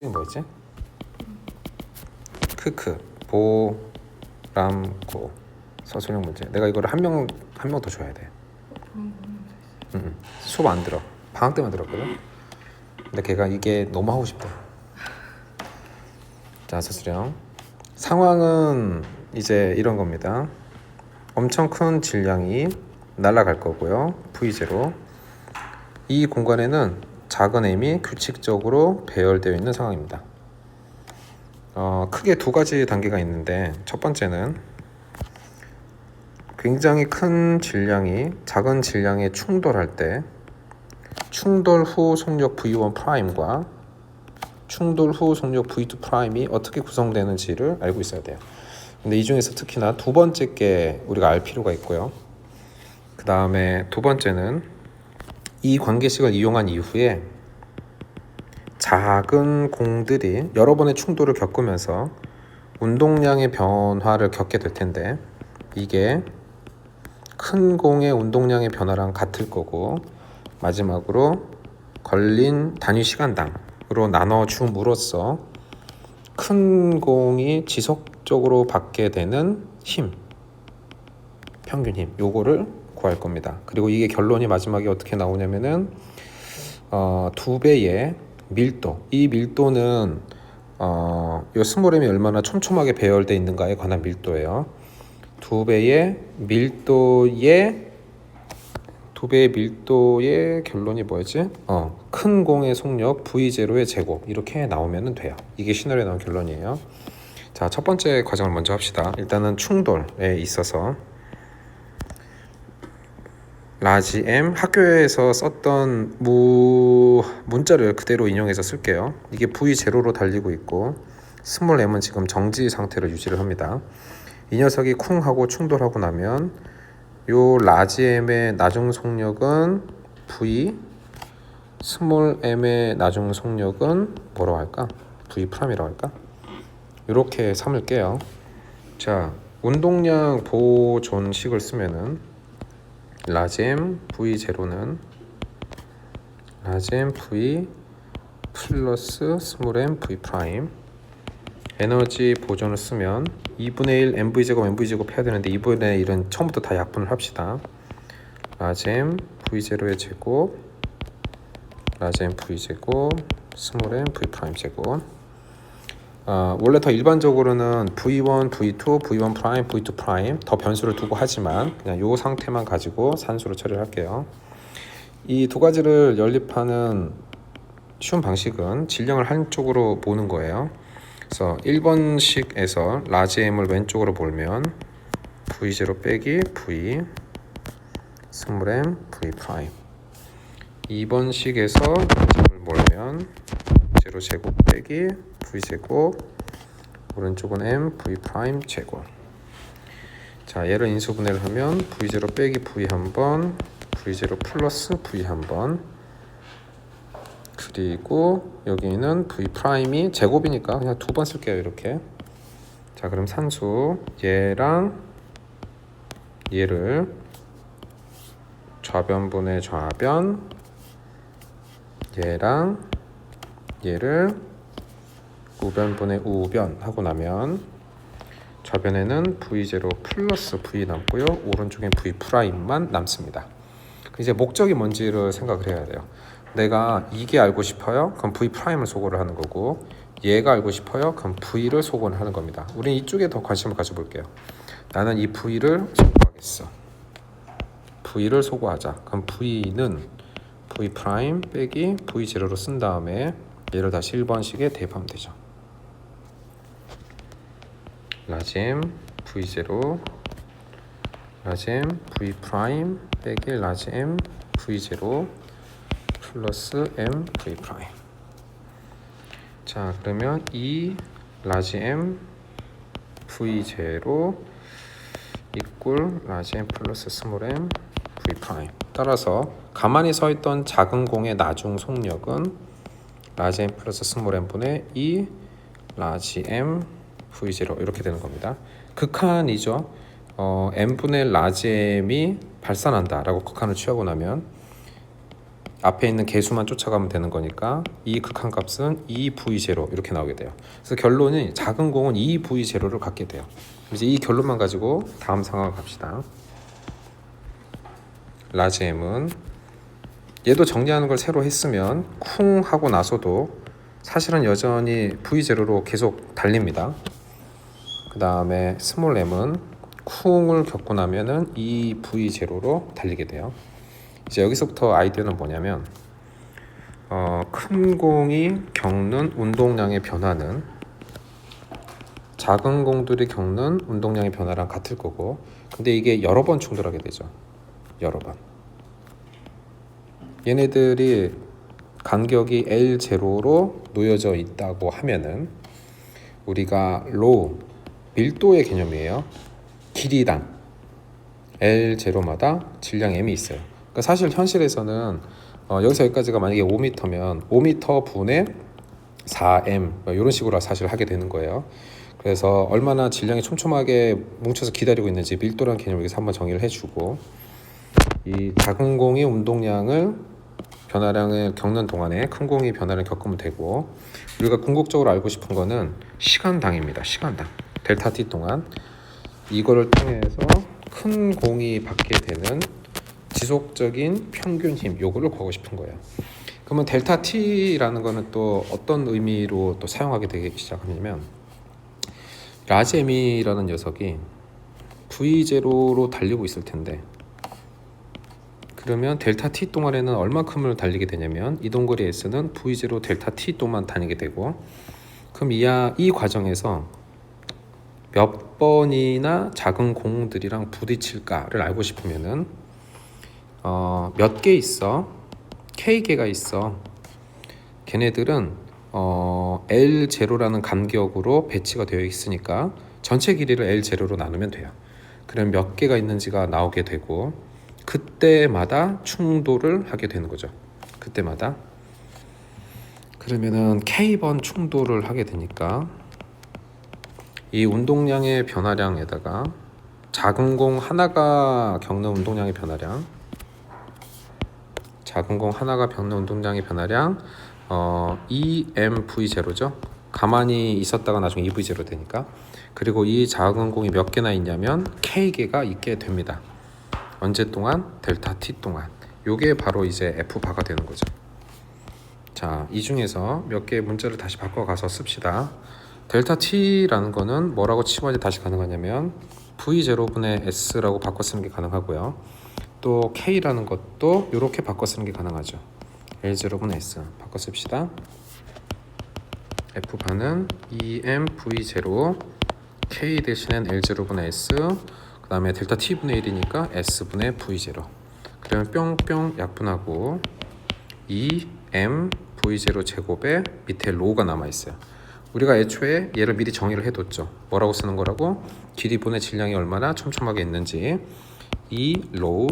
이게 뭐였지? 크크 보람고 서술형 문제. 내가 이거를 한 명 더 줘야 돼. 수업 안 들어. 방학 때만 들었거든. 근데 걔가 이게 너무 하고 싶대. 자, 서술형 상황은 이제 이런 겁니다. 엄청 큰 질량이 날아갈 거고요. V0. 이 공간에는 작은 m이 규칙적으로 배열되어 있는 상황입니다. 크게 두 가지 단계가 있는데, 첫 번째는 굉장히 큰 질량이 작은 질량에 충돌할 때 충돌 후 속력 V1'과 충돌 후 속력 V2'이 어떻게 구성되는지를 알고 있어야 돼요. 근데 이 중에서 특히나 두 번째 게 우리가 알 필요가 있고요. 그 다음에 두 번째는 이 관계식을 이용한 이후에 작은 공들이 여러 번의 충돌을 겪으면서 운동량의 변화를 겪게 될 텐데, 이게 큰 공의 운동량의 변화랑 같을 거고, 마지막으로 걸린 단위 시간당으로 나눠줌으로써 큰 공이 지속적으로 받게 되는 힘, 평균 힘, 요거를 구할 겁니다. 그리고 이게 결론이 마지막에 어떻게 나오냐면은 2배의 밀도, 이 밀도는 요 스몰 m이 얼마나 촘촘하게 배열되어 있는가에 관한 밀도예요. 2배의 밀도의 결론이 뭐였지? 큰 공의 속력 V0의 제곱, 이렇게 나오면 돼요. 이게 시널에 나온 결론이에요. 자, 첫 번째 과정을 먼저 합시다. 일단은 충돌에 있어서 라지 M, 학교에서 썼던 문자를 그대로 인용해서 쓸게요. 이게 V0로 달리고 있고, 스몰 m은 지금 정지 상태로 유지를 합니다. 이 녀석이 쿵 하고 충돌하고 나면 요 라지 m의 나중 속력은 V, 스몰 m의 나중 속력은 뭐라고 할까? V'이라고 할까? 이렇게 삼을게요. 자, 운동량 보존식을 쓰면은 라지 m V0는 라지 m V 플러스 스몰 m V 프라임, 에너지 보존을 쓰면 2분의 1 mv제곱 mv제곱 해야 되는데 2분의 1은 처음부터 다 약분을 합시다. 라지 m v0의 제곱, 라지 m v제곱, 스몰 m v 프라임 제곱. 원래 더 일반적으로는 v1, v2, v1 프라임, v2 프라임 더 변수를 두고 하지만 그냥 요 상태만 가지고 산수로 처리를 할게요. 이 두 가지를 연립하는 쉬운 방식은 질량을 한쪽으로 모는 거예요. 그래서 1번식에서 라지 m을 왼쪽으로 몰면 v0 빼기 v 스몰 m v 프라임, 2번식에서 라지 m을 몰면 0 제곱 빼기 v 제곱, 오른쪽은 m v 프라임 제곱. 자, 얘를 인수분해를 하면 v0 빼기 v 한번, v0 플러스 v 한번, 그리고 여기는 v 프라임이 제곱이니까 그냥 두 번 쓸게요. 이렇게. 자, 그럼 산수 얘랑 얘를 좌변분의 좌변, 얘랑 얘를 우변분의 우변 하고 나면 좌변에는 v0 플러스 v 남고요, 오른쪽엔 v 프라임만 남습니다. 이제 목적이 뭔지를 생각을 해야 돼요. 내가 이게 알고 싶어요? 그럼 v 프라임을 소거를 하는 거고, 얘가 알고 싶어요? 그럼 v를 소거를 하는 겁니다. 우린 이쪽에 더 관심을 가져볼게요. 나는 이 v를 소거하겠어. v를 소거하자. 그럼 v는 v 프라임 빼기 v0로 쓴 다음에 얘를 다시 1번식에 대입하면 되죠. 라지 m v0, 라지 m v 프라임 빼기 라지 m v0 플러스 m v 프라임. 자, 그러면 이 라지 m v0 이꼴 라지 m 플러스 스몰 m v 프라임. 따라서 가만히 서 있던 작은 공의 나중 속력은 라지 m 플러스 스몰 m 분의 2 라지 m v0 이렇게 되는 겁니다. 극한이죠. m분의 라지 m이 발산한다 라고 극한을 취하고 나면 앞에 있는 개수만 쫓아가면 되는 거니까 이 극한값은 2V0 이렇게 나오게 돼요. 그래서 결론이 작은 공은 2V0를 갖게 돼요. 이제 이 결론만 가지고 다음 상황을 갑시다. 라지 M은 얘도 정리하는 걸 새로 했으면 쿵 하고 나서도 사실은 여전히 V0로 계속 달립니다. 그 다음에 스몰 m은 쿵을 겪고 나면은 이 V0로 달리게 돼요. 이제 여기서부터 아이디어는 뭐냐면 큰 공이 겪는 운동량의 변화는 작은 공들이 겪는 운동량의 변화랑 같을 거고, 근데 이게 여러 번 충돌하게 되죠. 여러 번. 얘네들이 간격이 L0로 놓여져 있다고 하면은 우리가 로 밀도의 개념이에요. 길이당 L0마다 질량 M이 있어요. 그러니까 사실 현실에서는 여기서 여기까지가 만약에 5m면 5m 분의 4M 이런 식으로 사실 하게 되는 거예요. 그래서 얼마나 질량이 촘촘하게 뭉쳐서 기다리고 있는지 밀도라는 개념을 여기서 한번 정의를 해주고, 이 작은 공이 운동량을 변화량을 겪는 동안에 큰 공이 변화를 겪으면 되고, 우리가 궁극적으로 알고 싶은 거는 시간당입니다. 시간당 델타 t 동안 이거를 통해서 큰 공이 받게 되는 지속적인 평균 힘, 요거를 구하고 싶은 거예요. 그러면 델타 t라는 거는 또 어떤 의미로 또 사용하게 되기 시작하냐면, 라지 M이라는 녀석이 V0로 달리고 있을 텐데, 그러면 델타 t 동안에는 얼마큼을 달리게 되냐면 이동거리 S는 V0 델타 t 동안 다니게 되고, 그럼 이 과정에서 몇 번이나 작은 공들이랑 부딪힐까를 알고 싶으면은 몇 개 있어? K개가 있어. 걔네들은 L0라는 간격으로 배치가 되어 있으니까 전체 길이를 L0로 나누면 돼요. 그럼 몇 개가 있는지가 나오게 되고, 그때마다 충돌을 하게 되는 거죠. 그때마다. 그러면은 K번 충돌을 하게 되니까 이 운동량의 변화량에다가 작은 공 하나가 겪는 운동량의 변화량, 작은 공 하나가 겪는 운동량의 변화량 EMV0죠. 가만히 있었다가 나중에 EV0 되니까. 그리고 이 작은 공이 몇 개나 있냐면 K개가 있게 됩니다. 언제 동안? 델타 t 동안. 요게 바로 이제 F바가 되는 거죠. 자, 이 중에서 몇 개의 문자를 다시 바꿔가서 씁시다. 델타 t라는 거는 뭐라고 치환이 다시 가능하냐면 V0분의 S라고 바꿔 쓰는 게 가능하고요. 또 K라는 것도 이렇게 바꿔 쓰는 게 가능하죠. L0분의 S 바꿔 씁시다. F바는 EMV0 K 대신엔 L0분의 S, 그 다음에 델타 T분의 1이니까 S분의 V0. 그러면 뿅뿅 약분하고 EMV0 제곱에 밑에 로가 남아있어요. 우리가 애초에 얘를 미리 정의를 해뒀죠. 뭐라고 쓰는 거라고? 길이분의 질량이 얼마나 촘촘하게 있는지. 이 로